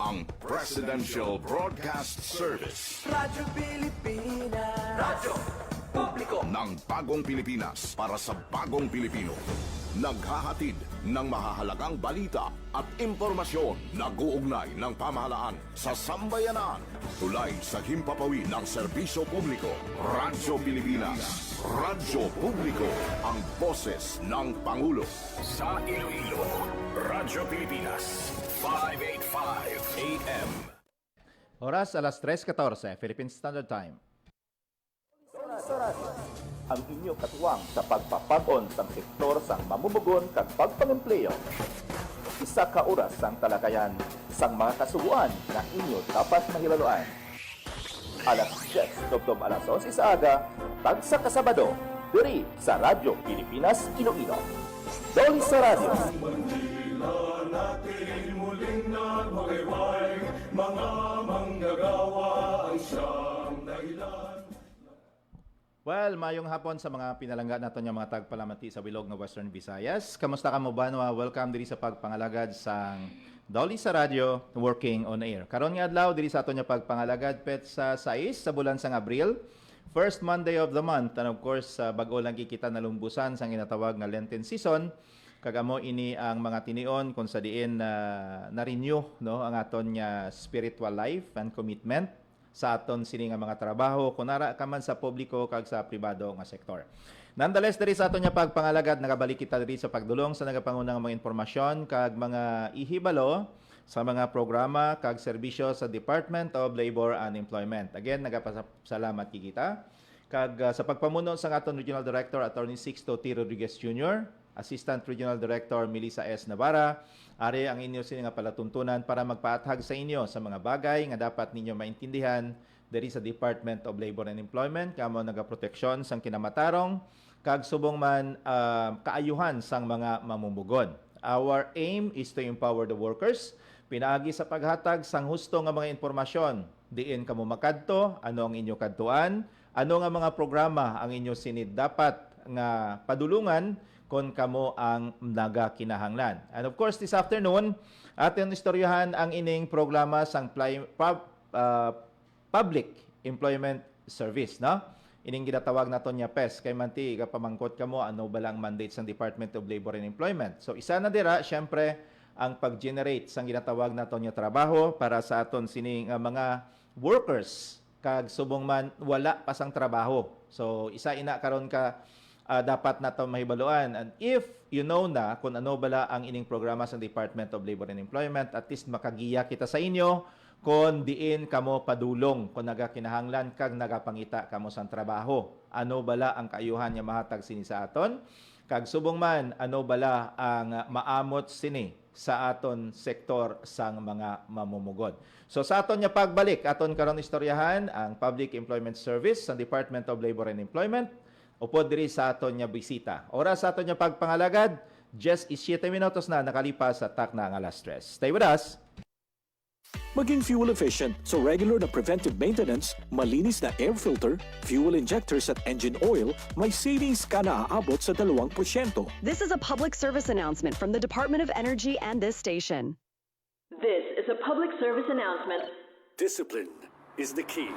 ang Presidential Broadcast Service. Radyo Pilipinas. Radyo Publiko Ng bagong Pilipinas para sa bagong Pilipino. Naghahatid ng mahahalagang balita at impormasyon na guugnay ng pamahalaan sa sambayanan. Tulay sa himpapawid ng serbisyo publiko. Radyo Pilipinas. Radyo Publiko. Ang boses ng Pangulo. Sa Iloilo, Radyo Pilipinas. 585 AM. Oras alas 3:14, Philippine Standard Time. Ang inyo katuwang sa pagpapag-on sang sektor sang mamumugon kag pagpangempleyo. Isa ka oras sang talakayan sang mga kasuguan na inyo dapat mahilaluan. Alas 10, tubtob alas 11 sa aga, tagsa ka Sabado, diri sa Radyo Pilipinas, Iloilo. Doli sa radyo. Manila natin muling nagmagayway, mga manggagawa ang siyang dahilan. Well, mayong hapon sa mga pinalangga nato nga mga tagpalamati sa bilog ng Western Visayas. Kamusta ka mo ba? Welcome diri sa pagpangalagad sang Dolly sa Radyo Working on Air. Karon nga adlaw diri sa ato nga pagpangalagad pet sa 6 sa bulan sang Abril. First Monday of the month, and of course, bago lang kikita na lumbusan sa ginatawag nga Lenten season, kagamo ini ang mga tinion kung sa diin na-renew no, ang aton nga spiritual life and commitment sa aton sini nga mga trabaho, kunara ka man sa publiko kag sa pribado nga sektor. Nonetheless, diri sa aton nga pagpangalagad, nakabalik kita diri sa pagdulong sa nagapangunang mga impormasyon kag mga ihibalo sa mga programa kag serbisyo sa Department of Labor and Employment. Again, nagapasalamat kita kag sa pagpamuno sa aton Regional Director Attorney Sixto T. Rodriguez Jr., Assistant Regional Director Melissa S. Navarra, ari ang inyo sini nga palatuntunan para magpaathag sa inyo sa mga bagay nga dapat ninyo maintindihan diri sa Department of Labor and Employment kamo nagaproteksyon sang kinamatarong kag subong man kaayuhan sang mga mamumugod. Our aim is to empower the workers pinaagi sa paghatag sang husto nga mga impormasyon diin kamo makadto, ano ang inyo kadtuan, ano nga mga programa ang inyo sinid dapat nga padulungan kung kamo ang nagakinahanglan. And of course, this afternoon, atin istoryahan ang ining programa sang Public Employment Service, no? Ining ginatawag naton nya PES, kay manti kapamangkot kamo ano ba lang mandate sang Department of Labor and Employment. So isa na dira, syempre, ang pag-generate sang ginatawag naton nya trabaho para sa aton sining mga workers kag subong man wala pa sang trabaho. So isa ina karon ka dapat nato mahibaluan. And if you know na kung ano bala ang ining programa sa Department of Labor and Employment, at least makagiya kita sa inyo kung diin kamo padulong kung nagakinahanglan kag nagapangita kamo sa trabaho. Ano bala ang kaayuhan nga mahatag sini sa aton? Kag subong man, ano bala ang maamot sini sa aton sektor sang mga mamumugod. So sa aton nga pagbalik, aton karon istoryahan ang Public Employment Service sa Department of Labor and Employment upod diri sa aton nga bisita. Oras sa aton nga pagpangalagad, just 7 minutos na nakalipas sa takna ang alas 3. Stay with us. Maging fuel efficient so regular na preventive maintenance, malinis na air filter, fuel injectors at engine oil, may savings ka na aabot sa 2%. This is a public service announcement from the Department of Energy and this station. This is a public service announcement. Discipline is the key.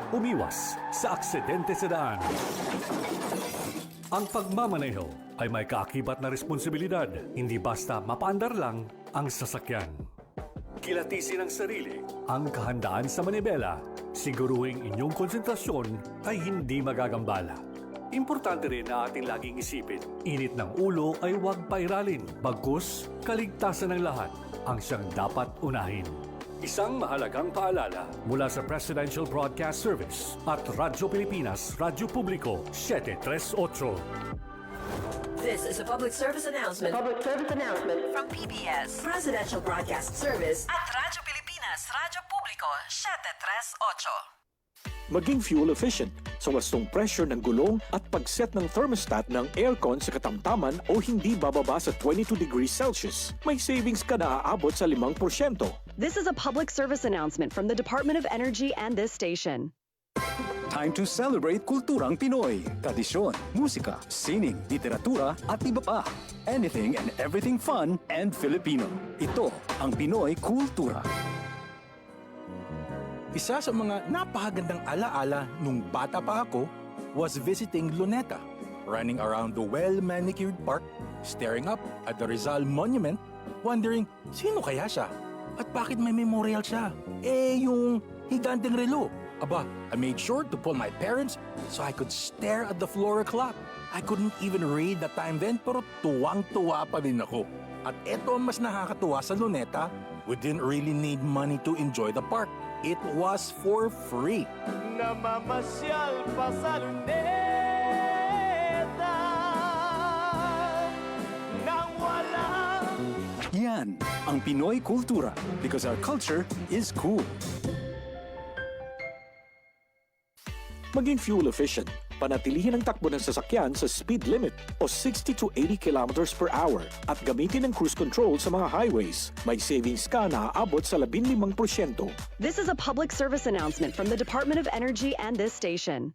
Umiwas sa aksidente sa daan. Ang pagmamaneho ay may kaakibat na responsibilidad, hindi basta mapaandar lang ang sasakyan. Kilatisin ang sarili, ang kahandaan sa manibela, siguruhing inyong konsentrasyon ay hindi magagambala. Importante rin na ating laging isipin, init ng ulo ay huwag pairalin, bagkus kaligtasan ng lahat ang siyang dapat unahin. Isang mahalagang paalala mula sa Presidential Broadcast Service at Radyo Pilipinas, Radyo Publiko, 738. This is a public service announcement. Public service announcement from PBS, Presidential Broadcast Service at Radyo Pilipinas, Radyo Publiko, 738. Maging fuel efficient sa wastong pressure ng gulong at pag-set ng thermostat ng aircon sa katamtaman o hindi bababa sa 22 degrees Celsius. May savings ka na aabot sa 5%. This is a public service announcement from the Department of Energy and this station. Time to celebrate kulturang Pinoy, tradisyon, musika, sining, literatura at iba pa. Anything and everything fun and Filipino. Ito ang Pinoy Kultura. Isa sa mga napakagandang alaala nung bata pa ako was visiting Luneta, running around the well-manicured park, staring up at the Rizal Monument, wondering sino kaya siya at bakit may memorial siya. Yung higanteng relo. Aba, I made sure to pull my parents so I could stare at the floor clock. I couldn't even read the time then pero tuwang-tuwa pa din ako. At eto ang mas nakakatuwa sa Luneta, we didn't really need money to enjoy the park. It was for free. Namamasyal pa sa luneta nang walang Yan ang Pinoy Kultura because our culture is cool. Maging fuel efficient. Panatilihin ang takbo ng sasakyan sa speed limit o 60 to 80 kilometers per hour at gamitin ang cruise control sa mga highways. May savings ka na aabot sa 15%. This is a public service announcement from the Department of Energy and this station.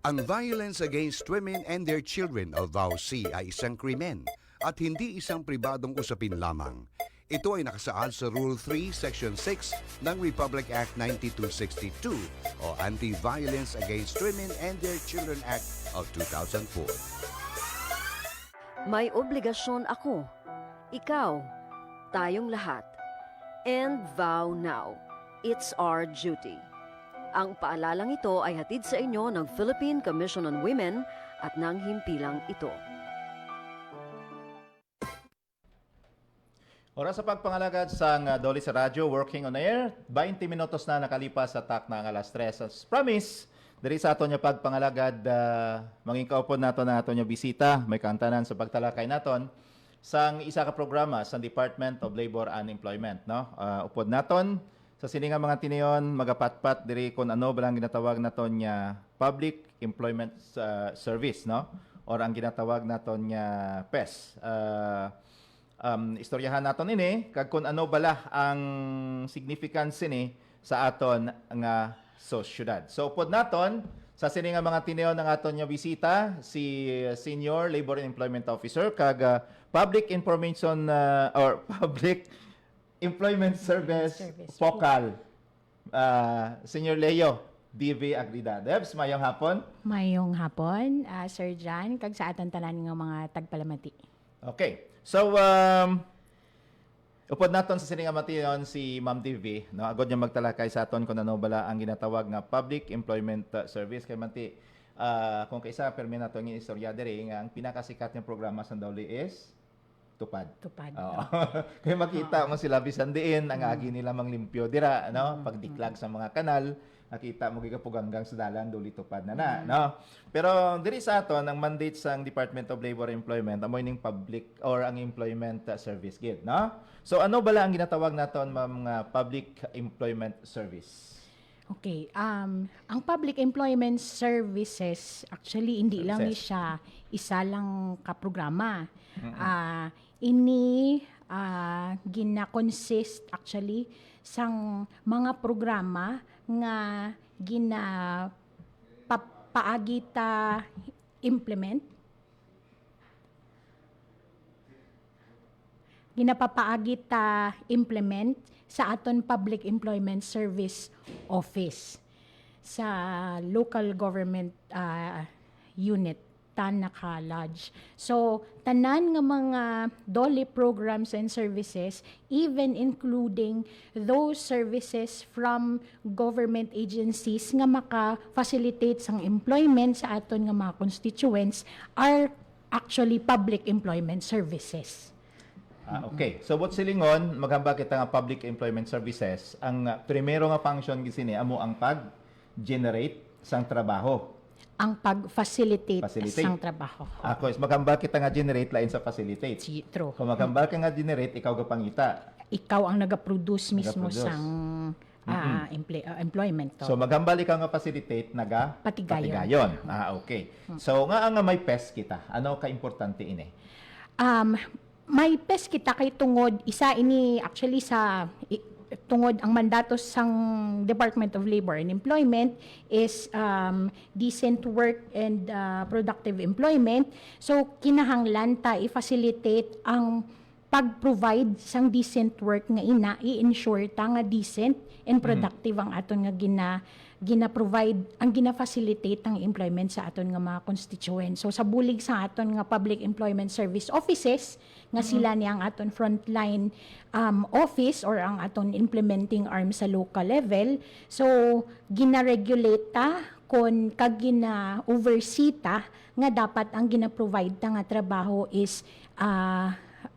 Ang violence against women and their children o VAUC ay isang krimen at hindi isang pribadong usapin lamang. Ito ay nakasaad sa Rule 3, Section 6 ng Republic Act 9262 o Anti-Violence Against Women and Their Children Act of 2004. May obligasyon ako, ikaw, tayong lahat. And vow now. It's our duty. Ang paalalang ito ay hatid sa inyo ng Philippine Commission on Women at ng himpilang ito. Oras sa pagpangalagad sa Dolly sa Radyo, working on air. 20 minutos na nakalipas sa tak ng alas 3. As promise, diri sa aton yung pagpangalagad, manging kaupod nato na aton yung bisita, may kantanan sa pagtalakay naton sang isa ka programa sa Department of Labor and Employment. No? Upod naton, sa siningang mga tiniyon, magapatpat diri kung ano balang ginatawag naton niya Public Employment Service, no? Or ang ginatawag naton niya PES. Istoryahan naton ini kag kun ano bala ang significance ni sa aton nga sosyedad. So upod naton sa sini nga mga tineon ng aton nga bisita si Senior Labor and Employment Officer kag Public Information or Public Employment Service Focal Senior Leo DV Agrida. Debs, mayong hapon. Mayong hapon, Sir John, kag sa aton tanan nga mga tagpalamati. Okay. So, upod naton sa sininga matiyon si Ma'am DV, no? Agod niya magtalakay sa aton kung ano bala ang ginatawag nga Public Employment Service. Kay manti, kung kaisa, permi nato ng istorya diri nga ang pinakasikat ng programa sa Dawli is Tupad. Tupad. Oo. Kaya makita mo sila bisan diin, ang agi nila manglimpyo dira, no? Pagdiklag sa mga kanal, nakita mo gigapog hanggang sa dalan duli tupad na no? Pero diri sa aton ang mandate sang Department of Labor and Employment amoy ning public or ang employment service gid, no? So ano bala ang ginatawag naton mga Public Employment Service? Okay, ang Public Employment Services actually hindi lang ni siya isa lang ka programa. Ini gina-consist actually sang mga programa nga paagita implement ginapapaagita implement sa aton Public Employment Service Office sa local government unit tan naka-lodge. So, tanan nga mga DOLE programs and services, even including those services from government agencies nga maka-facilitate sang employment sa aton nga mga constituents are actually public employment services. Okay. So, what silingon, maghamba kita nga Public Employment Services, ang primero nga function gisini amo ang pag-generate sang trabaho. Ang pag-facilitate sang trabaho. Ako, maghambal kita nga generate lain sa facilitate. True. Kung maghambal ka nga generate, ikaw gapangita. Ikaw ang nagaproduce mismo sang employment. So maghambal ikaw nga facilitate, patigayon. Okay. So nga may PES kita. Ano ka importante ini? May PES kita kay tungod isa ini actually sa tungod ang mandato sang Department of Labor and Employment is decent work and productive employment. So kinahanglan ta i-facilitate ang pag-provide sang decent work nga i-ensure ta nga decent and productive ang aton nga gina-provide, ang gina-facilitate ang employment sa aton nga mga constituents. So sa bulig sa aton nga Public Employment Service Offices nga sila niya ang aton frontline office or ang aton implementing arm sa local level. So gina-regulate ta kon kag gina-oversee ta nga dapat ang gina-provide ta nga trabaho is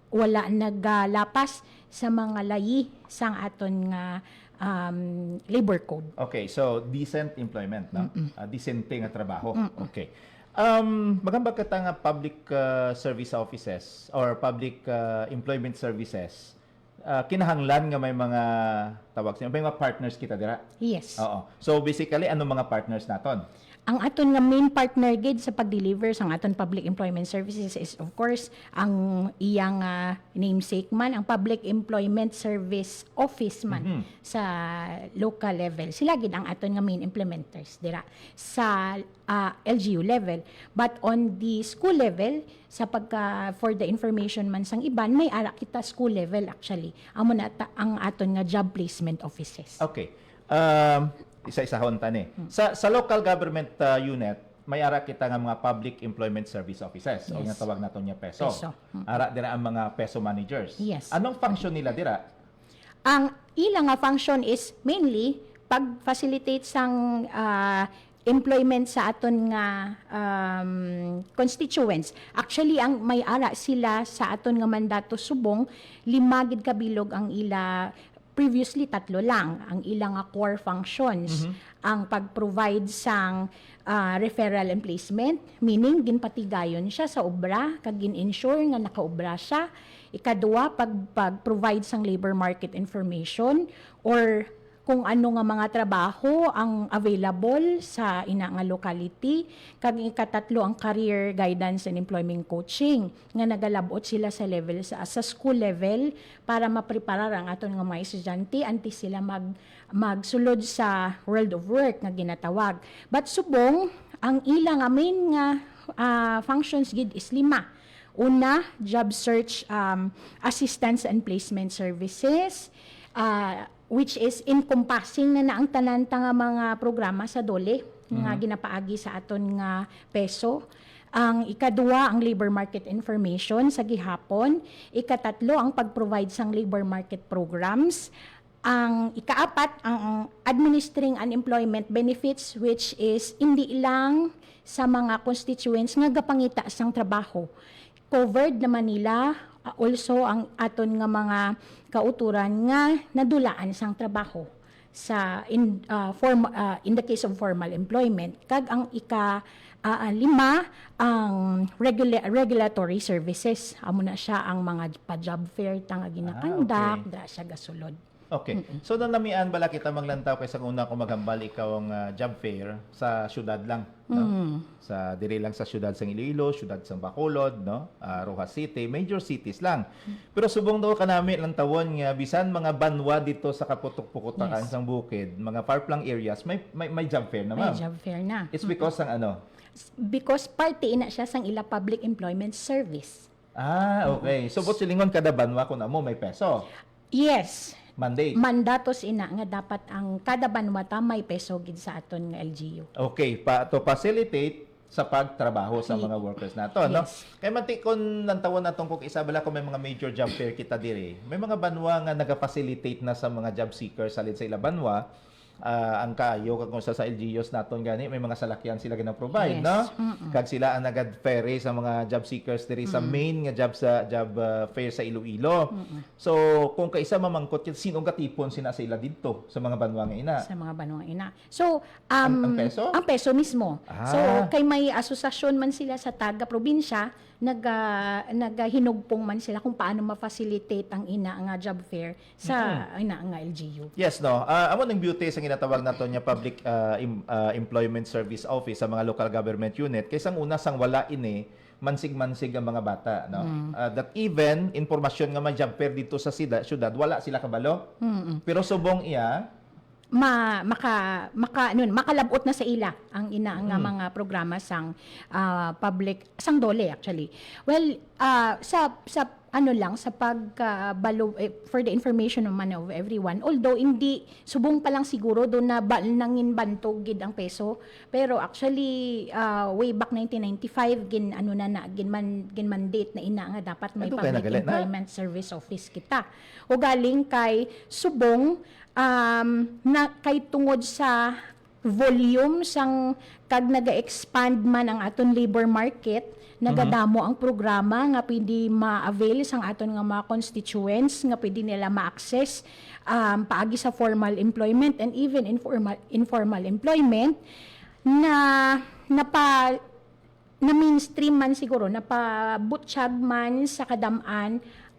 wala naggalapas sa mga layi sang aton nga labor code. Okay, so decent employment, no? Decente nga trabaho. Okay. Magamba ka nga public service offices or public employment services. Kinahanglan nga may mga tawag siya, may mga partners kita dira. Yes. Oo. So basically, ano mga partners naton? Ang aton nga main partner gid sa pag-deliver sa aton public employment services is of course ang iyang namesake man, ang Public Employment Service Office man sa local level. Sila gid ang aton nga main implementers dira sa LGU level. But on the school level, sa pagka for the information man sang iban, may ara kita school level actually. Amo na ang aton nga job placement offices. Okay. Isa-isahon tani. Sa local government unit, may ara kita nga mga Public Employment Service Offices o nga tawag naton nya PESO. Ara dira ang mga PESO managers. Yes. Anong function nila dira? Ang ilang nga function is mainly pag-facilitate sang employment sa aton nga constituents. Actually, ang may ara sila sa aton nga mandato subong, 5 gid kabilog ang ila. Previously, 3 lang ang ilang core functions. Ang pag-provide sang referral and placement, meaning ginpatigayon siya sa obra, kag gin-ensure nga nakaobra siya. Ikadua, pag-provide sang labor market information or kung ano nga mga trabaho ang available sa ina nga locality. Kag ikatatlo ang career guidance and employment coaching nga nagalabot sila sa level sa school level para mapreparar ang aton nga mga estudyante anti sila magsulod sa world of work nga ginatawag. But subong ang ilang nga main nga functions gid is 5. Una, job search assistance and placement services, which is encompassing na ang tananta nga mga programa sa DOLE nga ginapaagi sa aton nga PESO. Ang ikadua, ang labor market information sa gihapon. Ikatatlo, ang pag-provide sang labor market programs. Ang ikaapat, ang administering unemployment benefits, which is hindi lang sa mga constituents nga gapangita sang trabaho. Covered naman nila also ang aton nga mga kauturan nga nadulaan sang trabaho sa in the case of formal employment. Kag ang lima ang regulatory services. Amo na siya ang mga pa-job fair ta nga ginakandak, dra siya gasulod. Okay. So namian bala kita maglantaw kay sa una ko maghambal ikaw ang job fair sa syudad lang, no? Sa diri lang sa syudad sang Iloilo, syudad sang Bacolod, no? Rojas City, major cities lang. Pero subong daw kanami lang tawon nga bisan mga banwa dito sa kaputok-pukutaan sang bukid, mga far-flung areas, may job fair na, ma'am. May job fair na. It's because sang ano? Because parte ina siya sang ila public employment service. Okay. So silingon kada banwa kun amo may PESO. Yes. Mandate. Mandatos ina nga dapat ang kada banwa ta may PESO gid sa aton nga LGU. Okay, to facilitate sa pagtrabaho sa mga workers nato, no? Kay manti kon nantawon natong kung isa bala ko may mga major job fair kita diri. May mga banwa nga naga-facilitate na sa mga job seekers salid sa ila banwa. Ang kaayo kung sa LGUs naton gani may mga salakyan sila gina-provide, no? Kag sila ang nagad-ferry sa mga job seekers diri sa main nga job fair sa Iloilo. So kung kaisa mamangkot sino nga tipon sina sa ila didto sa mga banwa nga ina? Sa mga banwa ina. So ang PESO? Ang PESO mismo. So kay may asosasyon man sila sa taga probinsya nagahinugpong man sila kung paano ma-facilitate ang ina nga job fair sa ina nga LGU. Yes, no. Amo nang beauty sa ginatawag nato nya Public Employment Service Office sa mga local government unit kaysa una sang wala ini mansig-mansig ang mga bata, no? That even impormasyon nga man job fair dito sa syudad, wala sila kabalo. Pero subong iya makalabot na sa ila ang ina nga mga programa sang public sang DOLE actually. Well, sa sa pagbalo for the information naman of everyone, although hindi subong pa lang siguro do na nangin bantog gid ang peso, pero actually way back 1995 gin mandate na ina nga dapat may public employment service office kita. O galing kay subong na kay tungod sa volume sang kag naga-expand man ang aton labor market, nagadamo ang programa nga pwede ma-avail sang aton nga mga constituents nga pwede nila ma-access paagi sa formal employment and even informal employment na mainstream man siguro, napabutsyag man sa kadamaan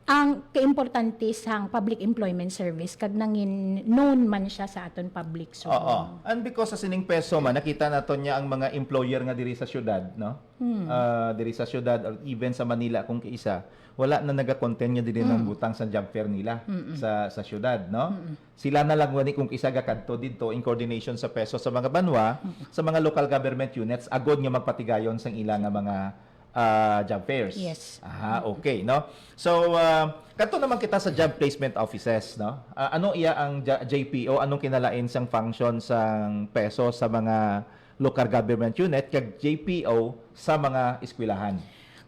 ang kaimportante sang public employment service kag nangin known man siya sa aton public. So, and because sa sining peso man nakita naton niya ang mga employer nga diri sa syudad, no? Diri sa syudad or even sa Manila kung kiisa, wala na naga-content niya diri ng butang sa job fair nila sa syudad, no? Sila na lang wani kung kiisa gadto didto in coordination sa peso sa mga banwa, sa mga local government units agod nga magpatigayon sang ila nga mga job fairs. Yes. Okay, no? So, kanto naman kita sa job placement offices, no? Ano iya ang JPO? Anong kinalain sang function sang peso sa mga local government unit kag JPO sa mga eskwelahan?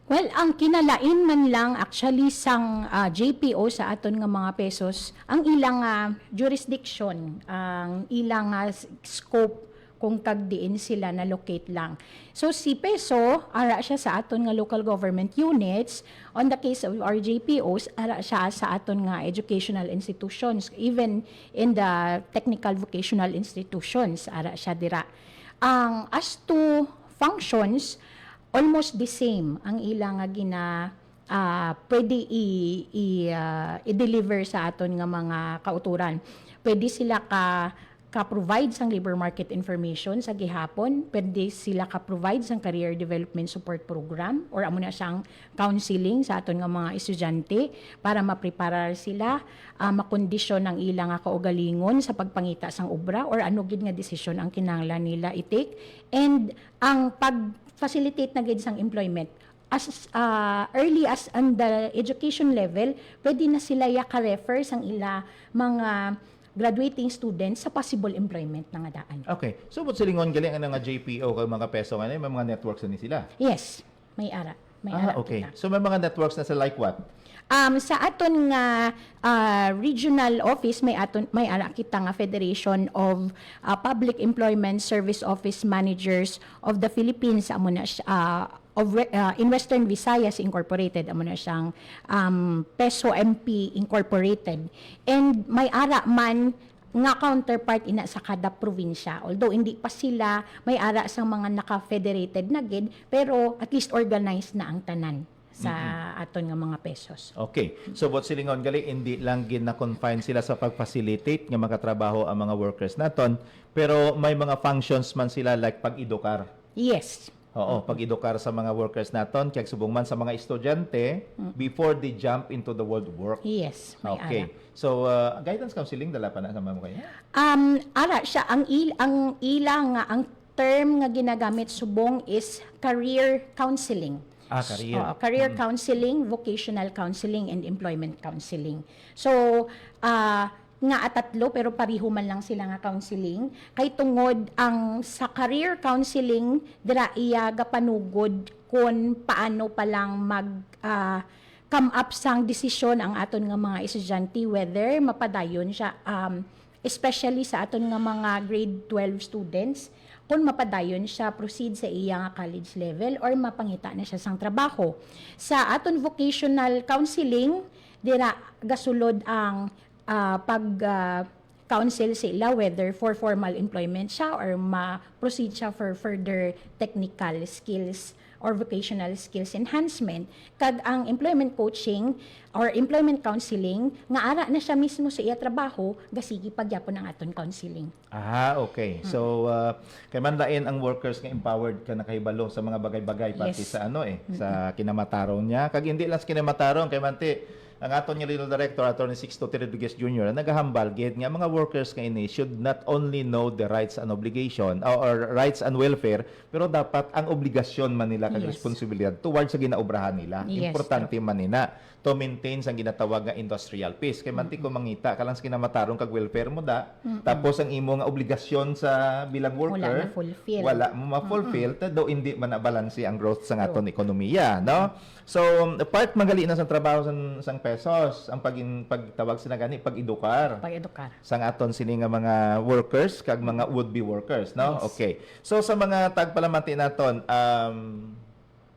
Well, ang kinalain man lang actually sang JPO sa aton nga mga pesos, ang ilang jurisdiction, ang ilang scope kung kagdiin sila na locate lang. So si peso, ara siya sa aton nga local government units. On the case of our JPOs, ara siya sa aton nga educational institutions. Even in the technical vocational institutions, ara siya dira. Ang as to functions, almost the same ang ilang nga pwede i-deliver sa aton nga mga kauturan. Pwede sila ka-provide sang labor market information sa gihapon, pwede sila ka-provide sang career development support program or amo na siyang counseling sa aton nga mga estudyante para ma-prepare sila, makondisyon ang ilang nga kaugalingon sa pagpangita sang obra or ano gid nga desisyon ang kinahanglan nila i-take, and ang pag-facilitate na gid sang employment as early as on the education level, pwede na sila ka-refer sang ila mga graduating students sa possible employment na nga daan. Okay. So, but silingon galing ang nga JPO kay mga peso nga may mga networks na ni sila? Yes. May ara. Okay. Kita. So, may mga networks na sa like what? Sa aton nga regional office, may ara kita nga Federation of Public Employment Service Office Managers of the Philippines, amo na in Western Visayas Incorporated, amo na siyang Peso MP Incorporated, and may ara man nga counterpart ina sa kada probinsya, although hindi pa sila may ara sa mga naka-federated na gid, pero at least organized na ang tanan sa aton nga mga pesos. Okay. So, what silingon gali, hindi lang gina-confine sila sa pag-facilitate nga makatrabaho ang mga workers naton, pero may mga functions man sila like pag-edukar. Yes. Oo, pag-edukar sa mga workers naton, kaya subong man sa mga estudyante before they jump into the world of work. Yes, may okay. ara. So, guidance counseling, dala pa na sa mga kayo? Ara siya, ang ilang nga, ang term nga ginagamit subong is career counseling. Career. Career counseling, vocational counseling, and employment counseling. So, nga atatlo pero pariho man lang sila nga counseling kay tungod ang sa career counseling dira iya gapanugod kung paano pa lang mag come up sang desisyon ang aton nga mga estudyante whether mapadayon siya, especially sa aton nga mga grade 12 students, kung mapadayon siya proceed sa iya nga college level or mapangita na siya sang trabaho. Sa aton vocational counseling dira gasulod ang pag-counsel sila whether for formal employment siya or ma-proceed siya for further technical skills or vocational skills enhancement. Kag ang employment coaching or employment counseling, nga ara na siya mismo sa iya trabaho, gasigi pagyapon ang aton counseling. Okay. So, kay man lain ang workers nga empowered ka nakahibalo sa mga bagay-bagay pati Yes. sa sa kinamatarong niya. Kag hindi lang sa kinamatarong kay manti ang aton nga Little Director, Attorney Sixto T. Rodriguez Jr., nagahambal gid nga mga workers nga ini should not only know the rights and obligation or rights and welfare, pero dapat ang obligasyon man nila kag Yes. responsibilidad towards sa ginaubrahan nila. Yes, Importante man nina to maintain sa ginatawag nga industrial peace. Kay manti ko mangita ka lang sa kinamatarong kag welfare mo da, tapos ang imo nga obligasyon sa bilang worker na-fulfill. wala mo ma-fulfill, do hindi man na-balanse ang growth sa aton ekonomiya, no? So, part magali na sa trabaho sang pesos, ang pagtawag sila gani pag-edukar Pag-edukar. sang aton sini nga mga workers kag mga would-be workers, no? Yes. Okay. So sa mga tagpalamati naton,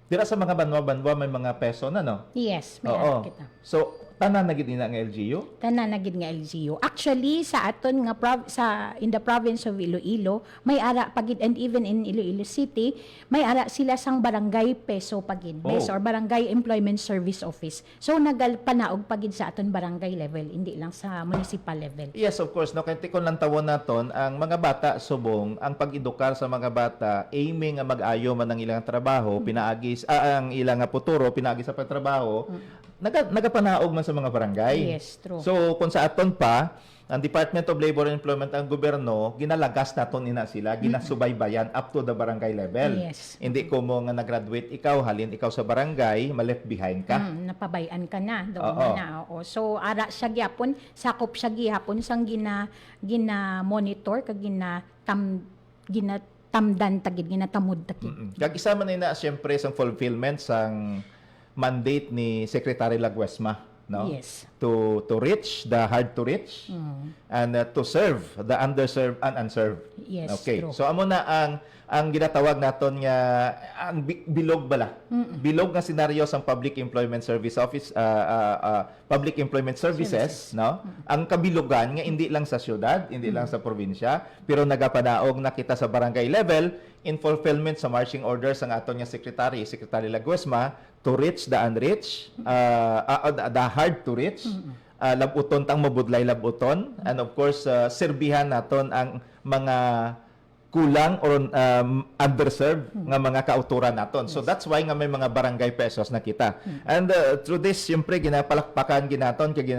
dira sa mga banwa-banwa may mga peso na, no? Yes, may Oo. ara kita. So, tanan na gid ina nga LGU? Tanan na gid nga LGU. Actually sa aton nga in the province of Iloilo, may ara pagid, and even in Iloilo City, may ara sila sang barangay peso pagid, base or barangay employment service office. So nagalpanaog pagid sa aton barangay level, hindi lang sa municipal level. Yes, of course. No, kay tikon lang tawon naton ang mga bata subong ang pag-edukar sa mga bata aiming nga mag-ayo man ang ilang trabaho, pinaagis ang ilang nga futuro pinaagi sa pagtrabaho. Nagapanaog man sa mga barangay. Yes, true. So kung sa aton pa ang Department of Labor and Employment ang gobyerno, ginalagas naton ina sila, ginasubaybayan up to the barangay level. Yes. Hindi ko mo nga nag-graduate ikaw, halin ikaw sa barangay, ma-left behind ka. Napabayan ka na, doon Oo. na. Oo. So ara siya gyapon, sakop siya gyapon sang gina-monitor kag ginatamdan tagid, ginatamud tagid. Kag isa man na siyempre sa fulfillment sang mandate ni Secretary Laguesma, no? Yes. To reach the hard to reach and to serve the underserved and unserved. Yes, Okay. true. So amo na ang ginatawag naton nga ang bilog bala. Bilog nga senaryo sang Public Employment Service Office Public Employment Services, no? Ang kabilogan nga hindi lang sa syudad, hindi lang sa probinsya, pero nagapanaog na kita sa barangay level in fulfillment sa marching orders ang aton nga Secretary Laguesma to reach the unreached, the hard to reach, labuton tang mabudlay labuton, and of course serbihan naton ang mga kulang or underserved nga mga kauturan naton. So that's why nga may mga barangay pesos na kita. And through this, siyempre ginapalakpakan ginaton kay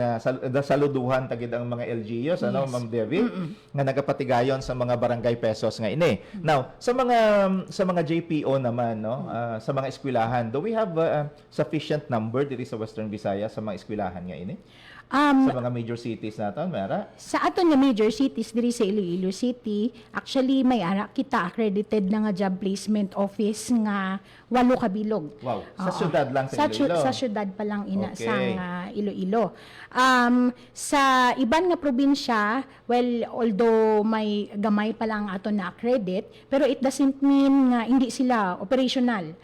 saluduhan tagid ang mga LGUs, ano, Ma'am Devi, nga nagapatigayon sa mga barangay pesos nga ini. Now, sa mga JPO naman, no, sa mga eskwelahan, do we have sufficient number diri sa Western Visayas sa mga eskwelahan nga ini? Sa mga major cities naton, Mara? Sa aton nga major cities diri sa Iloilo City, actually may ara kita accredited na nga job placement office nga 8 kabilog. Wow. Sa Oo. syudad lang sa Iloilo? Sa syudad pa lang ina Okay. sa Iloilo. Sa iban nga probinsya, well, although may gamay pa lang aton na accredit, pero it doesn't mean nga hindi sila operational.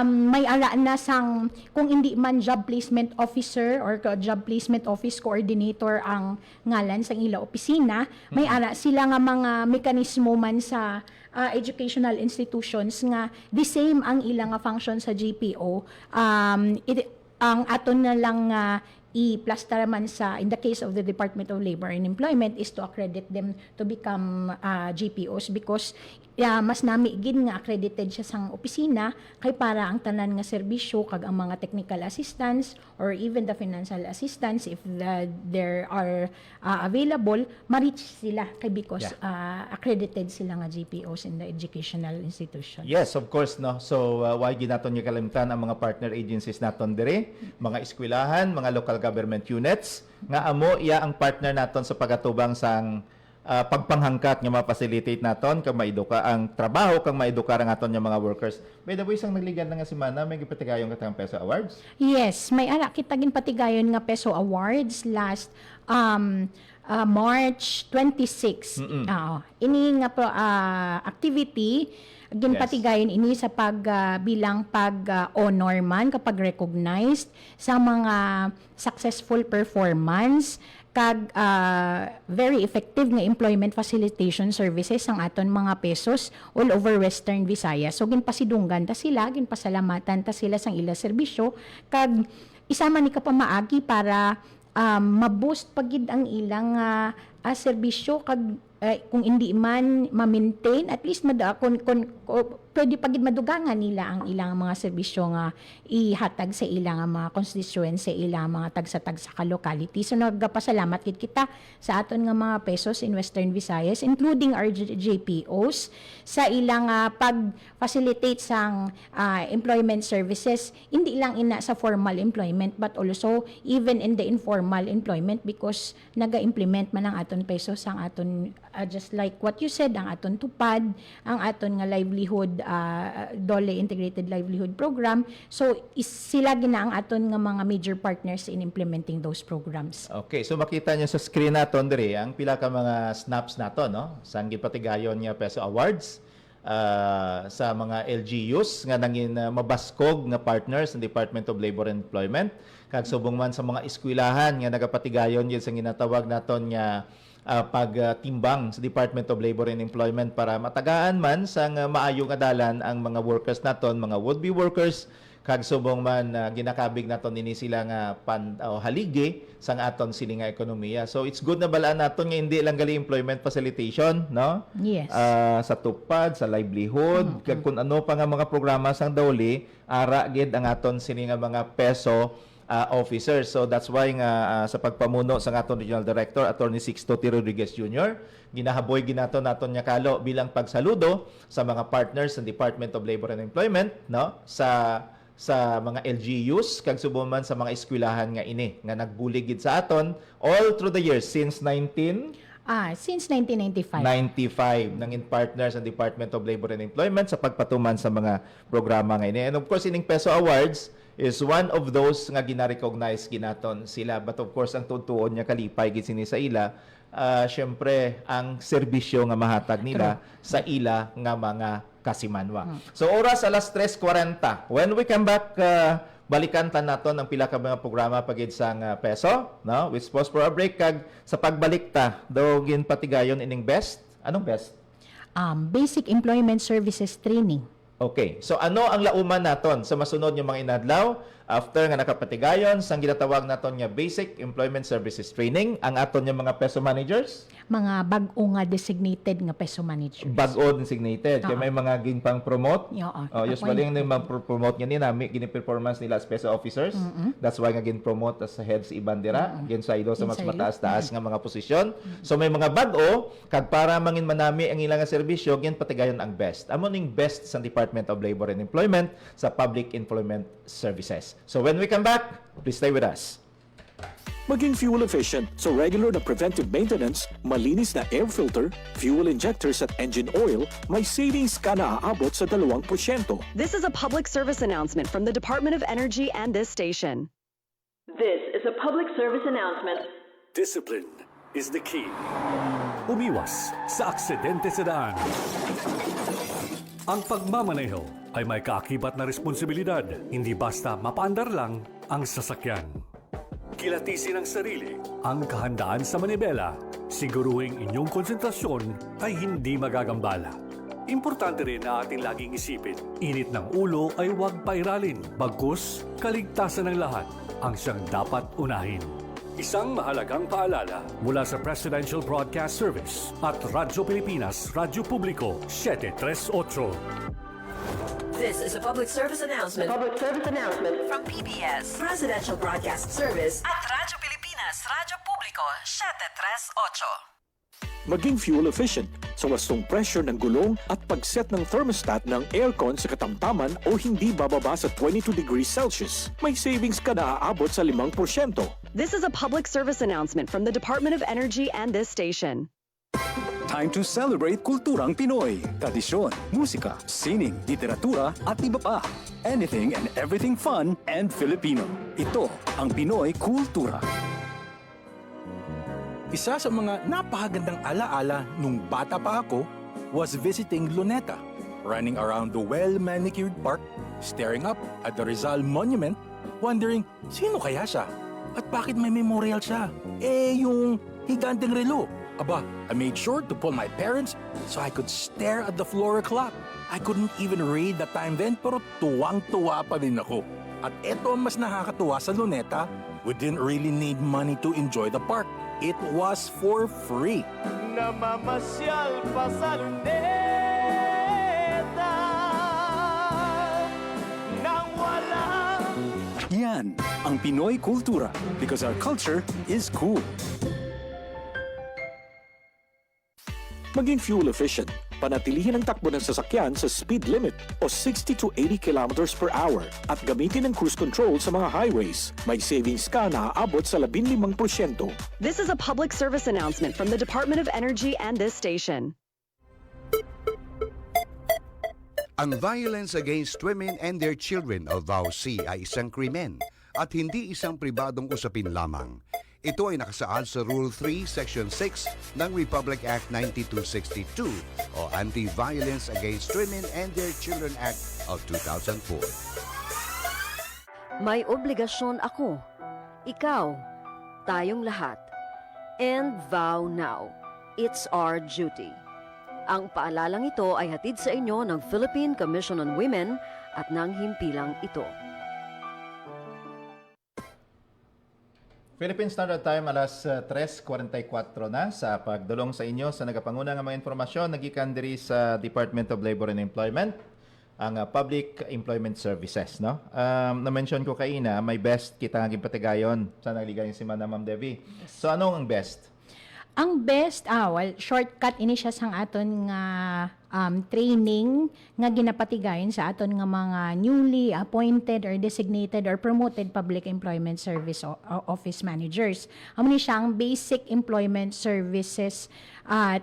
May ara na sang kung hindi man job placement officer or job placement office coordinator ang ngalan sa ila opisina, may ara sila nga mga mekanismo man sa educational institutions nga the same ang ilang nga function sa GPO. Ang aton na lang i-plaster man sa, in the case of the Department of Labor and Employment, is to accredit them to become GPOs because mas nami gid nga accredited siya sang opisina kay para ang tanan nga serbisyo kag ang mga technical assistance or even the financial assistance if there are available, ma-reach sila kay because accredited sila nga GPOs in the educational institution. Yes, of course, no. So why ginaton niya kalimtan ang mga partner agencies naton dire, mga eskwelahan, mga local government units nga amo iya ang partner naton sa pagatubang sang pagpanghangkat nga ma-facilitate naton kag maiduka ang trabaho kag maedukar ang aton nga mga workers. By the way, isang nagligan na nga semana may gipatigayon katang Peso Awards. Yes, may ara kita ginpatigayon nga Peso Awards last March 26. Ini nga po activity ginpatigayon ini sa bilang honor man kapag recognized sa mga successful performance kag very effective nga employment facilitation services ang aton mga pesos all over Western Visayas. So ginpasidunggan ta sila, ginpasalamatan ta sila sang ila serbisyo kag isama ni kapamaagi para ma-boost pagid ang ilang serbisyo kag kung hindi man ma-maintain at least pwede pagid madugangan nila ang ilang mga serbisyo nga ihatag sa ilang mga constituents, sa ilang mga tagsa-tagsa ka locality. So nagpasalamat gid kita sa aton nga mga pesos in Western Visayas including our JPOs sa ilang pag-facilitate sang employment services, hindi lang ina sa formal employment but also even in the informal employment because naga-implement man ang aton pesos ang aton just like what you said, ang aton tupad, ang aton nga livelihood DOLE Integrated Livelihood Program. So sila gina ang aton nga mga major partners in implementing those programs. Okay, so makita niyo sa screen naton diri ang pila ka mga snaps nato, no? Sang gipatigayon niya Peso Awards sa mga LGUs nga nangin mabaskog nga partners ng Department of Labor and Employment kag subong man sa mga eskwelahan nga nagapatigayon yun sa ginatawag naton nga pagtimbang sa Department of Labor and Employment para matagaan man sang maayong adalan ang mga workers naton, mga would-be workers kag subong man ginakabig naton ini sila nga haligi sang aton sini nga ekonomiya. So it's good na balaan naton nga hindi lang gali employment facilitation, no? Yes. Sa tupad, sa livelihood, kag kung ano pa nga mga programa sang DOLE, ara gid ang aton sini nga mga peso officers. So that's why nga sa pagpamuno sa aton Regional Director Attorney Sixto T. Rodriguez Jr., ginahaboy ginaton naton nya kalo bilang pagsaludo sa mga partners ng Department of Labor and Employment, no, sa mga LGUs kag subong man sa mga eskwelahan nga ini nga nagbuligid sa aton all through the years since 1995 nangin partners ng Department of Labor and Employment sa pagpatuman sa mga programa nga ini. And of course ining Peso Awards is one of those nga gina-recognize ginaton sila, but of course ang tutuon niya kalipay gid sini sa ila syempre ang serbisyo nga mahatag nila sa ila nga mga kasimanwa. So oras alas 3:40. When we come back balikan ta naton ang pila ka mga programa pagid sang peso, no? We pause for a break kag sa pagbalik ta do ginpatigayon ining best. Anong best? Basic Employment Services Training. Okay. So ano ang lauman naton sa masunod yung mga inadlaw after nga nakapatigayon sang ginatawag naton nga Basic Employment Services Training ang aton yung mga peso managers? Mga bag-o nga designated nga peso managers. Bag-o designated. Kaya may mga ginpang-promote. Usually yung promote nga nila, gini-performance nila as peso officers. That's why nga gin-promote as heads ibandera. Ginsaydo sa mas mataas-taas nga mga posisyon. So may mga bag-o, kag para mangin manami ang ilang serbisyo, gin patigayon ang best. Amo ning best sa Department of Labor and Employment sa Public Employment Services. So when we come back, please stay with us. Maging fuel efficient sa regular na preventive maintenance, malinis na air filter, fuel injectors at engine oil, may savings ka na aabot sa 2%. This is a public service announcement from the Department of Energy and this station. This is a public service announcement. Discipline is the key. Umiwas sa aksidente sa daan. Ang pagmamaneho ay may kaakibat na responsibilidad, hindi basta mapaandar lang ang sasakyan. Kilatisin ang sarili, ang kahandaan sa manibela, siguruhing inyong konsentrasyon ay hindi magagambala. Importante rin na ating laging isipin, init ng ulo ay huwag pairalin, bagkus kaligtasan ng lahat ang siyang dapat unahin. Isang mahalagang paalala mula sa Presidential Broadcast Service at Radyo Pilipinas, Radyo Publiko, 738. This is a public service announcement. Public service announcement from PBS, Presidential Broadcast Service at Radyo Pilipinas, Radyo Publiko, 738. Maging fuel efficient sa wastong pressure ng gulong at pag-set ng thermostat ng aircon sa katamtaman o hindi bababa sa 22 degrees Celsius. May savings ka na aabot sa 5%. This is a public service announcement from the Department of Energy and this station. Time to celebrate kulturang Pinoy. Tradisyon, musika, sining, literatura at iba pa. Anything and everything fun and Filipino. Ito ang Pinoy Kultura. Isa sa mga napakagandang alaala nung bata pa ako was visiting Luneta, running around the well-manicured park, staring up at the Rizal Monument, wondering sino kaya siya at bakit may memorial siya. Yung higanteng relo. Aba, I made sure to pull my parents so I could stare at the floor clock. I couldn't even read the time then pero tuwang-tuwa pa din ako. At eto ang mas nakakatuwa sa Luneta, we didn't really need money to enjoy the park. It was for free. Namamasyal pa sa luneta nang walang Yan ang Pinoy kultura because our culture is cool. Maging fuel efficient. Panatilihin ang takbo ng sasakyan sa speed limit o 60 to 80 kilometers per hour at gamitin ang cruise control sa mga highways. May savings ka na aabot sa 15%. This is a public service announcement from the Department of Energy and this station. Ang violence against women and their children o VAUC ay isang krimen at hindi isang pribadong usapin lamang. Ito ay nakasaad sa Rule 3, Section 6 ng Republic Act 9262 o Anti-Violence Against Women and Their Children Act of 2004. May obligasyon ako, ikaw, tayong lahat. And vow now, it's our duty. Ang paalalang ito ay hatid sa inyo ng Philippine Commission on Women at ng himpilang ito. Philippine Standard Time, alas 3:44 na sa pagdulong sa inyo sa nagapanguna nga mga informasyon nagikan diri sa Department of Labor and Employment, ang Public Employment Services, no? Na-mention ko kaina, may best kita nga gipatigayon sa nagligayon si Ma'am Devi. So ano ang best? Ang best, shortcut ini siya sang aton nga training nga ginapatigayon sa aton nga mga newly appointed or designated or promoted public employment service office managers. Amo ni siya ang basic employment services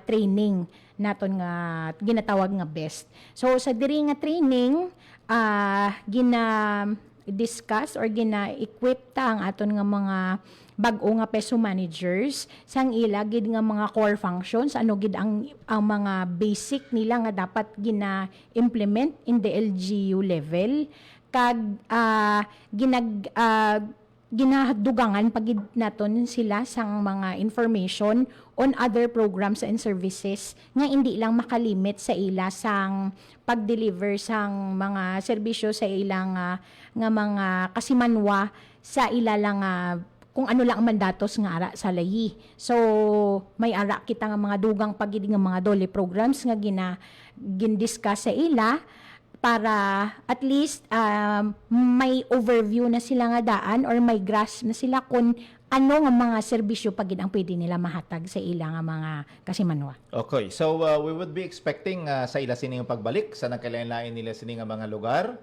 training naton nga ginatawag nga best. So sa diri nga training gina-discuss or gina-equip ta ang aton nga mga bag-o nga peso managers sang ila gid nga mga core functions, ano gid ang mga basic nila nga dapat gina-implement in the LGU level kag ginadugangan pagid naton sila sang mga information on other programs and services nga hindi lang makalimit sa ila sang pag-deliver sang mga serbisyo sa ilang nga mga kasimanwa sa ila lang kung ano lang ang mandatos nga ara sa layi. So may ara kita nga mga dugang pagid nga mga dole programs nga gin-discuss sa ila para at least may overview na sila nga daan or may grasp na sila kung ano nga mga serbisyo pagid ang pwede nila mahatag sa ila nga mga kasimanwa. Okay, so we would be expecting sa ila sining pagbalik sa nagkalain-lain nila sining mga lugar.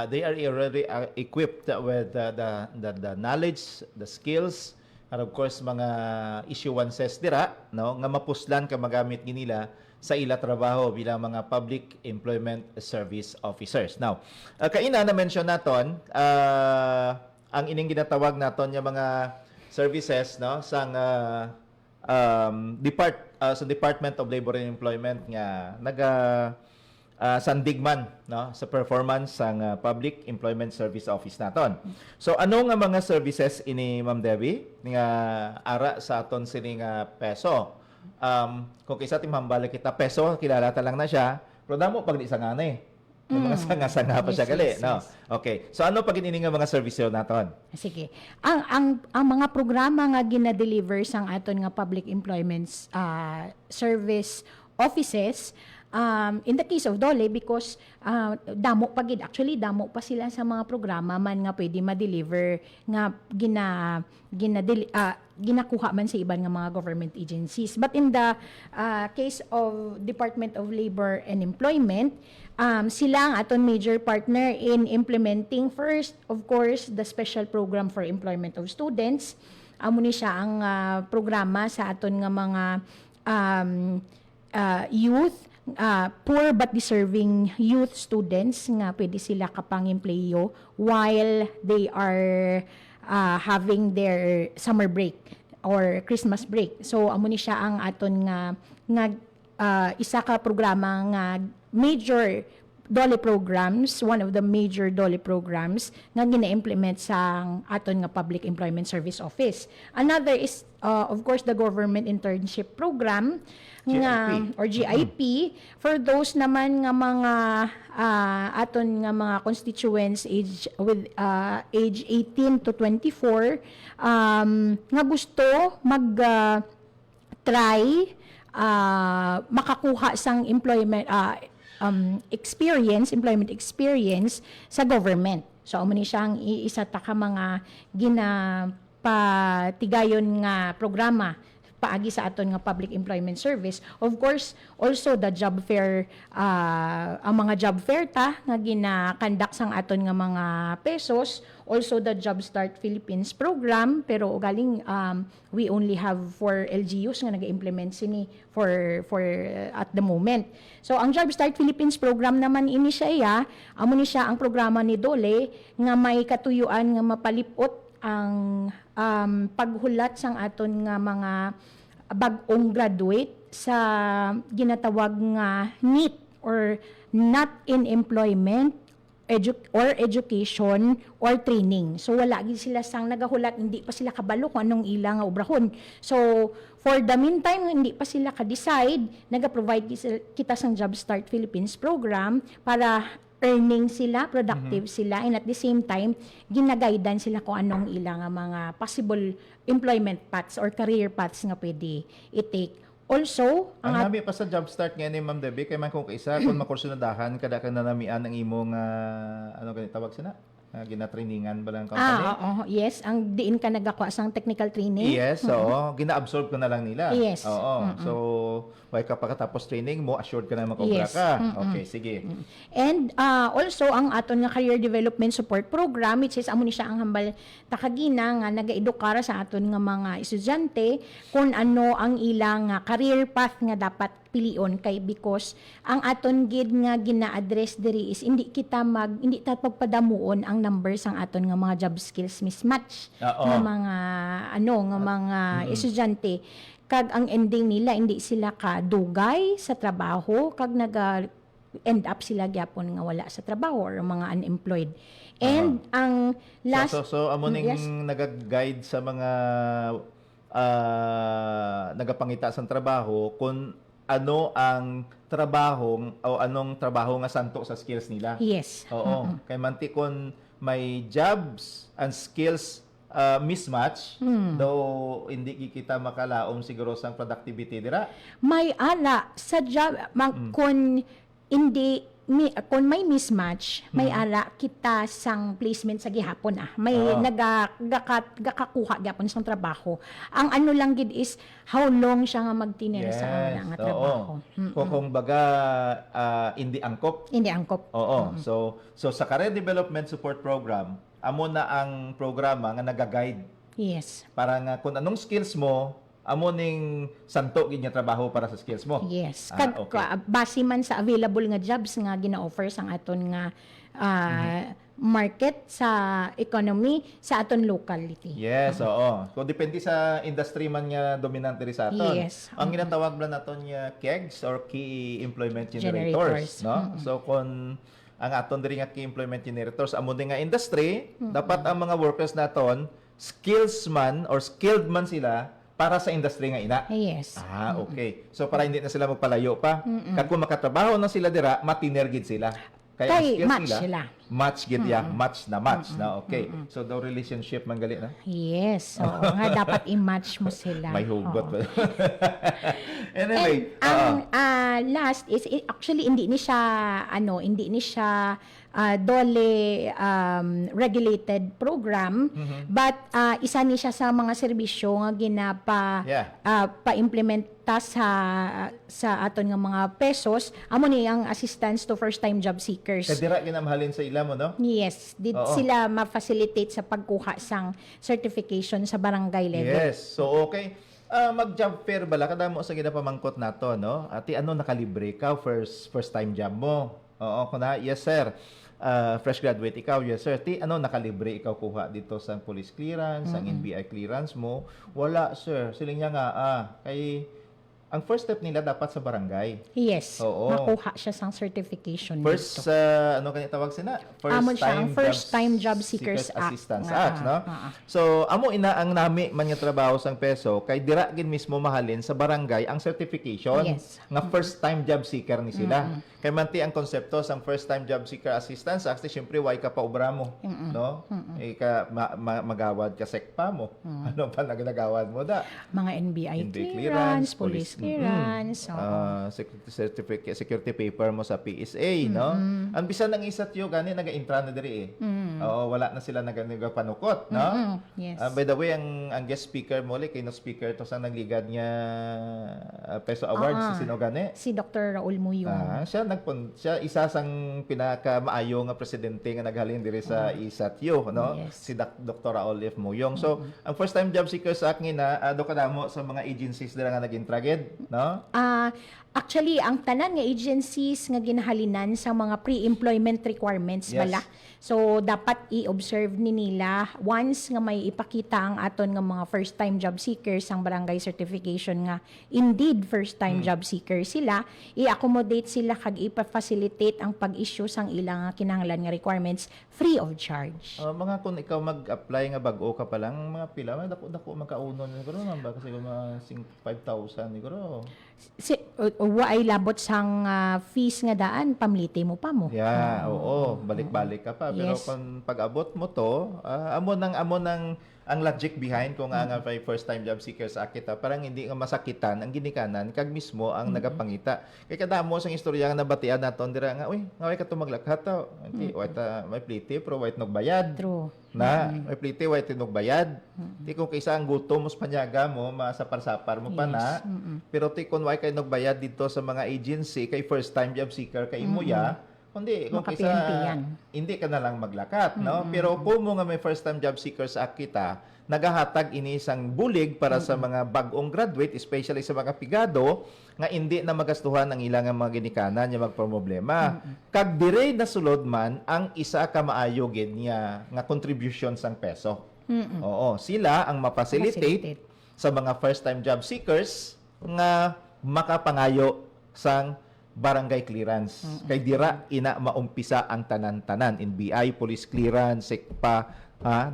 They are already equipped with the knowledge, the skills, and of course mga issuances dira, no, nga mapuslan ka magamit ginila sa ila trabaho bilang mga public employment service officers. Now, kaina na mention naton ang ining ginatawag naton yung mga services, no, sang sa Department of Labor and Employment nga sandigman, no, sa performance sang Public Employment Service Office naton. So ano nga mga services ini Ma'am Debbie nga ara sa aton sini nga peso? Kung kaysa timbalik kita peso, kilala ta lang na siya, pero damo pag di sangane. Mga sanga-sanga pa siya gali, no? Okay. So ano pag ini nga mga services naton? Sige. Ang mga programa nga gina-deliver sang aton nga public employment service offices, in the case of Dole, because damo pa sila sa mga programa man nga pwede ma-deliver nga ginakuha man sa iban nga mga government agencies. But in the case of Department of Labor and Employment, sila ang aton major partner in implementing first, of course, the special program for employment of students. Amo ni siya ang programa sa aton nga mga youth, poor but deserving youth students nga pwede sila kapang-empleyo while they are having their summer break. or Christmas break. So amo ni siya ang aton nga isa ka programa nga major DOLE programs, one of the major DOLE programs nga gina-implement sa aton nga Public Employment Service Office. Another is of course the Government Internship Program nga or GIP for those naman nga mga aton nga mga constituents age 18 to 24 nga gusto try makakuha sang employment employment experience sa government. So amo ni siyang isa ta ka mga ginapatigayon nga programa paagi sa aton nga Public Employment Service. Of course, also the job fair, ang mga job fair ta nga gina-conduct sang aton nga mga pesos, also the Job Start Philippines program, pero galing we only have 4 LGUs nga nag-implement sini for at the moment. So ang Job Start Philippines program naman ini siya amo ni siya ang programa ni DOLE nga may katuyuan nga mapalipot ang paghulat sang aton nga mga bag-ong graduate sa ginatawag nga NEET or Not in Employment or Education or Training. So wala gid sila sang nagahulat, hindi pa sila kabalo kung anong ila nga obrahon. So for the meantime hindi pa sila ka-decide, naga-provide kita sang Job Start Philippines program para earning sila, productive sila, and at the same time, ginagaidan sila kung anong ilang mga possible employment paths or career paths nga pwede i-take. Also, ang nabi pa sa job start ngayon ni Ma'am Debbie, kay man kung kaisa, kung makursunadahan, kada ka nanamian ang imong, ano ganit tawag sila? Gina-trainingan ba lang company? Yes. Ang diin ka nagakuha sang technical training. Yes, oo. Gina-absorb ka na lang nila. Yes. Oo. So, why ka pagkatapos training mo, assured ka na makobra ka. Okay, sige. And also, ang aton nga Career Development Support Program, which is amo ni siya ang hambal takagina nga nagaedukar sa aton nga mga estudyante kung ano ang ilang career path nga dapat pilion kay because ang aton gid nga gina-address diri is hindi ta pagpadamuon ang numbers ang aton nga mga job skills mismatch nga mga estudyante kag ang ending nila hindi sila kadugay sa trabaho kag end up sila gyapon nga wala sa trabaho or mga unemployed. And ang last so amo ning nagag-guide sa mga nagapangita sa trabaho kung ano ang trabaho o anong trabaho nga santo sa skills nila. Yes. Oo. Kay manti kon may jobs and skills mismatch, though hindi kita makalaom siguro sang productivity dira. May ala sa job kung kung may mismatch, may ala kita sang placement sa gihapon May nagakakuha gyapon sang trabaho. Ang ano lang gid is how long siya nga magtinir sa nga trabaho. Kung baga hindi angkop. Hindi angkop. Oo. So sa Career Development Support Program, amo na ang programa nga naga-guide. Yes. Para nga kung anong skills mo, amo ning santo gid nga trabaho para sa skills mo. Yes. Base man sa available nga jobs nga gina-offer sang aton nga market sa economy sa aton locality. Yes, oo. Kung depende sa industry man nga dominante ri sa aton. Yes. Ang ginatawag man naton nga KEGs or Key Employment Generators, no? So kung ang aton diri nga Key Employment Generators amo din nga industry, dapat ang mga workers naton skills man or skilled man sila para sa industry nga ina. Yes. Okay. So para hindi na sila magpalayo pa. Kag kung makatrabaho na sila dira, matinergid sila. Kaya ang skills match nila, sila. Match gid match na. Okay. So the relationship man gali na. Yes. So nga dapat i-match mo sila. May hugot pa. Anyway, ang last is actually hindi ni siya DOLE regulated program but isa ni siya sa mga serbisyo nga pa-implementa sa aton nga mga pesos amo ni ang assistance to first time job seekers. Kadira ginamhalin sa ila mo, no? Yes, sila ma-facilitate sa pagkuha sang certification sa barangay level. Yes. So okay. Mag-job fair bala kada mo sa ginapamangkot nato, no? Ati ano nakalibre ka first time job mo. Oo, kuna yes sir. fresh graduate ikaw, yes sir, ano nakalibre ikaw kuha dito sa police clearance, ang NBI clearance mo? Wala sir, sila niya nga kay ang first step nila dapat sa barangay. Yes. Oo. Makuha siya sang certification First, dito. ano kanya tawag sina? Amo siya, ang First Time Job Seekers Act. Assistance Act, no? So, amo ina ang nami man nga trabaho sang peso, kay dira gid mismo mahalin sa barangay ang certification Yes. nga first time job seeker ni sila. Kay manti ang konsepto sang First Time Job Seeker Assistance Act, syempre why ka pa obra mo, no? Ika magawad ka sekpa mo. Ano pa nagawad mo da? Mga NBI NBI clearance, police clearance. Security paper mo sa PSA, no? Ang bisan ng isat yo gani naga-intra na diri Oo, wala na sila panukot, no? Yes. By the way, ang guest speaker mo kay no speaker to sa nagligad niya Peso Awards si sino gani? Si Dr. Raul Muyong. Siya isa sang pinaka-maayo nga presidente nga naghalin diri sa ISATYO, no? Yes. Si Dr. Raul F. Muyong. So, ang first time job seekers sa akin do kadamo sa mga agencies dira nga nag-intraged, no? Actually, ang tanan nga agencies nga ginahalinan sa mga pre-employment requirements Yes. bala. So, dapat i-observe ni nila once nga may ipakita ang aton nga mga first-time job seekers ang barangay certification nga indeed first-time job seekers sila, i-accommodate sila kag ipa-facilitate ang pag-issue sang ilang kinahanglan nga requirements free of charge. Mga kung ikaw mag-apply nga bag-o ka pa lang, mga pila, dako magkauno na siguro, ba? Kasi mga 5,000 siguro. Ay labot sang fees nga daan, pamliti mo pa mo. Yeah, oo, balik-balik ka pa. Pero Yes. kung pag-abot mo to, amo nang ang logic behind kung nga first time job seekers akita, parang hindi nga masakitan ang ginikanan kag mismo ang nagapangita. Kay kadamo sang istorya nga nabatian naton dira nga, uy, ngaway ka to maglakhat to. Hindi, may pliti pero wait nagbayad. True. Na, may pliti wait tinugbayad. Di kung kaysa ang gutom mo panyaga mo, masapar-sapar mo pa na. Pero ti kung why kay nagbayad dito sa mga agency kay first time job seeker kay imuya, kundi kung kaysa hindi ka na lang maglakat, no? Pero kung mo nga may first time job seekers act kita, nagahatag ini isang bulig para sa mga bagong graduate, especially sa mga pigado, nga hindi na magastuhan ang ilang mga ginikanan nga magproblema. Kag dire na sulod man ang isa ka maayo gid niya nga contribution sang peso. Oo, sila ang ma-facilitate sa mga first time job seekers nga makapangayo sang barangay clearance. Kay dira ina maumpisa ang tanan-tanan, NBI, police clearance, SECPA,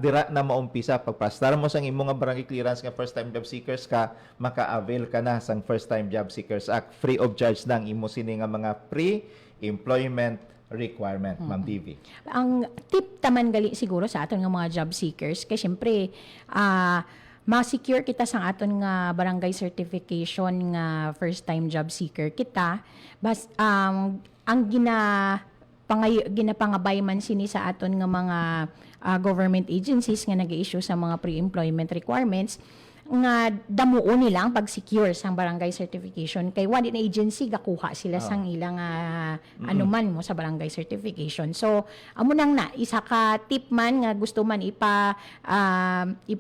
dira na maumpisa pagpastar mo sang imong nga barangay clearance nga first time job seekers ka, maka-avail ka na sang First Time Job Seekers Act, free of charge nang imo sini nga mga pre-employment requirement, Ma'am TV. Ang tip taman gali siguro sa aton nga mga job seekers kay syempre ma-secure kita sa aton nga barangay certification nga first time job seeker kita ang ginapangabay man sini sa aton nga mga government agencies nga nag-i-issue sa mga pre-employment requirements nga damuon nila ang pag-secure sang barangay certification kay one in agency gakuha sila sang ilang anuman mo sa barangay certification. So amo nang na isa ka tip man nga gusto man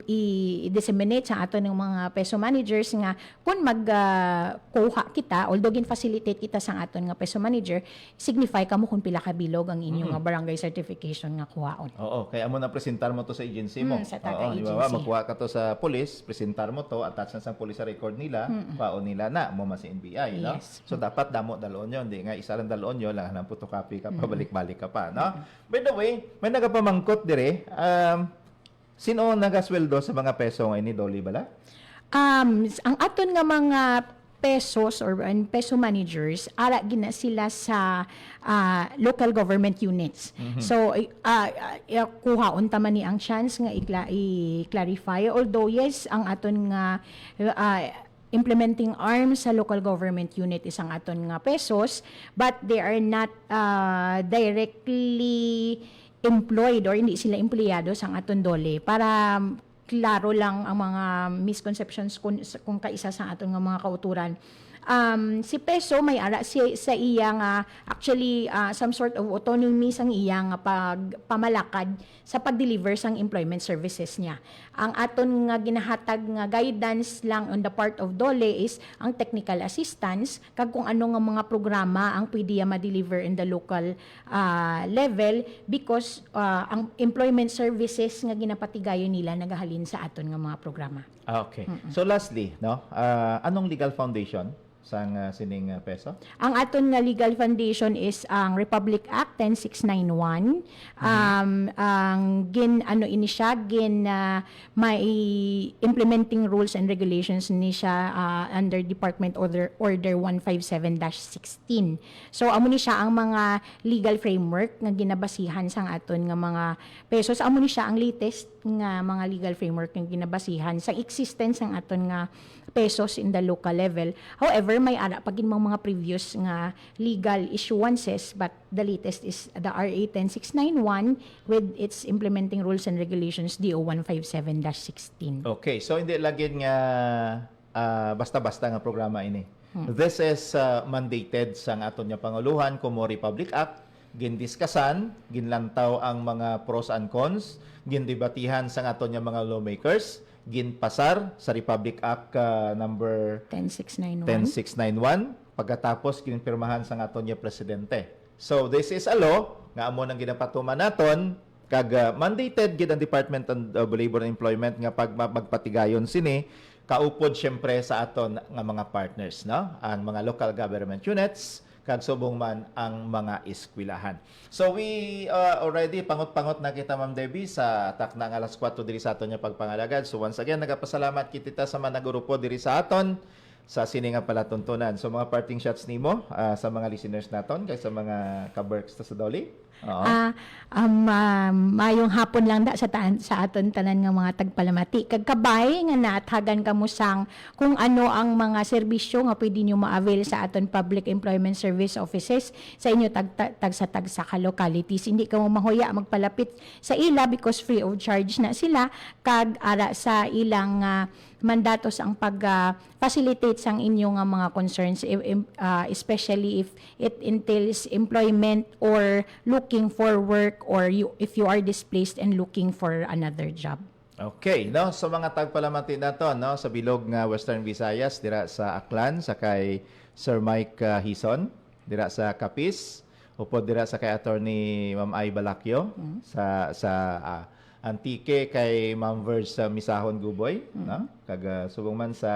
i-disseminate sa ato ng mga peso managers nga kung magkuha kita, although gin-facilitate kita sa aton nga peso manager, signify kamo kung pila ka bilog ang inyong nga barangay certification nga kuhaon. Oo, kaya amo na presentar mo to sa agency mo. Sa taga-agency. Magkuha ka to sa police, presentar mo to, attach na sa police record nila, paon nila na mo mas NBI, no? Yes. So dapat damo dalon yon, di nga isa lang dalon yon lang nang photocopy ka pa, balik-balik ka pa, no? By the way, may nagapamangkot dire, sino nagasweldo sa mga peso ngayon ni Dolly bala? Ang aton nga mga pesos or peso managers ara gina sila sa local government units. So kuhaon ta man ni ang chance nga i-clarify, although yes ang aton nga implementing arm sa local government unit isang aton nga pesos, but they are not directly employed or hindi sila empleyado sang aton dole para klaro lang ang mga misconceptions kung kaisa sa aton nga mga kauturan. si Peso may ara sa iyang actually some sort of autonomy sang iyang pagpamalakad sa pag-deliver sang employment services niya. Ang aton nga ginahatag nga guidance lang on the part of DOLE is ang technical assistance kag kung ano nga mga programa ang pwede ma-deliver in the local level because ang employment services nga ginapatigayon nila nagahalin sa aton nga mga programa. Okay. So lastly, no, anong legal foundation sang sining Peso? Ang aton nga legal foundation is ang Republic Act 10691. Ang ini siya may implementing rules and regulations ni siya under Department Order 157-16. So amo ni siya ang mga legal framework nga ginabasihan sang aton nga mga pesos. Amo ni siya ang latest nga mga legal framework nga ginabasihan sa existence ng aton nga pesos in the local level. However, may ara pagin mga previous nga legal issuances, but the latest is the RA 10691 with its implementing rules and regulations DO 157-16. Okay, so hindi lagin nga basta-basta nga programa ini. This is mandated sang aton nga panguluhan como Republic Act, gindiskasan, ginlantaw ang mga pros and cons, gindebatihan sang aton nga mga lawmakers, ginpasar sa Republic Act number 10691 pagkatapos ginpirmahan sa aton nga presidente. So this is a law nga amo nang ginapatuman naton kag mandated gid ang Department of Labor and Employment nga pag magpatigayon sini kaupod syempre sa aton nga mga partners, no? Ang mga local government units kag subong man ang mga eskwelahan. So we already pangot-pangot na kita Ma'am Debbie sa takna nga alas 4 diri sa aton nga pagpangalagad. So once again nagapasalamat kita sa mga nagurupo diri sa aton sa sini nga palatuntunan. So mga parting shots nimo sa mga listeners naton kay sa mga ka-Berks sa Dolly. Mayong hapon lang sa aton tanan nga mga tagpalamati. Kag kabay nga naathagan kamo sang kung ano ang mga serbisyo nga pwede nyo ma-avail sa aton public employment service offices sa inyo tagsa ka localities. Hindi ka mo mahuya magpalapit sa ila because free of charge na sila kag ara sa ilang mandatos ang pag-facilitate sang inyong mga concerns, especially if it entails employment or looking for work or if you are displaced and looking for another job. Okay, no, so mga tagpalamati nato, no, sa bilog nga Western Visayas dira sa Aklan sa kay Sir Mike Hison, dira sa Capiz, upod dira sa kay attorney Ma'am Ay Balakyo, sa Antique kay Ma'am Verge sa Misahon Guboy, no? Kag subong man sa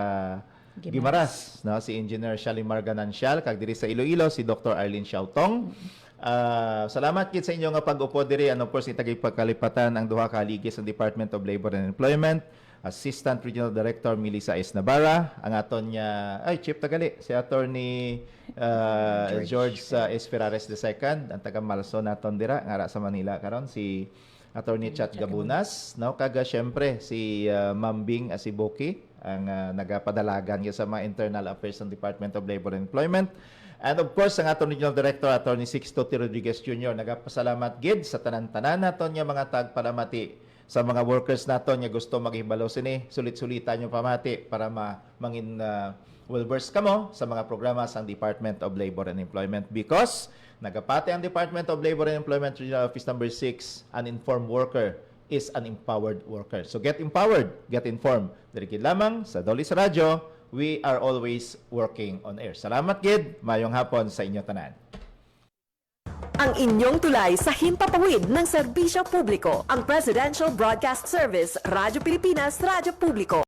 Gimaras, no, si Engineer Shalimar Ganancial, kag diri sa Iloilo si Dr. Arlene Xiaotong. Salamat kit sa inyo nga pag-upo diri, and of course itagay pagkalipatan ang duha ka ligis sa Department of Labor and Employment, Assistant Regional Director Melissa S. Navarra, ang aton niya Chief Tagali si Attorney George S. Ferrares II, ang taga Malson naton dira ngara sa Manila karon si Attorney Chat Gabunas, no, kaga syempre si Ma'am Bing Asiboki ang nagapadalagan sa mga internal affairs ng Department of Labor and Employment. And of course, ang aton Regional Director, Attorney Sixto T. Rodriguez Jr. Nagapasalamat gid sa tanan-tanan naton nga mga tagpalamati sa mga workers naton nga gusto maghibalo sini, sulit-sulitan yung pamati para mangin well-versed kamo sa mga programa sa Department of Labor and Employment because nagapati ang Department of Labor and Employment Regional Office number 6, an informed worker is an empowered worker. So get empowered, get informed. Dirigid lamang sa Dolly sa Radyo, we are always working on air. Salamat gid, mayong hapon sa inyo tanan. Ang inyong tulay sa himpapawid ng serbisyo publiko, ang Presidential Broadcast Service, Radyo Pilipinas, Radyo Publiko.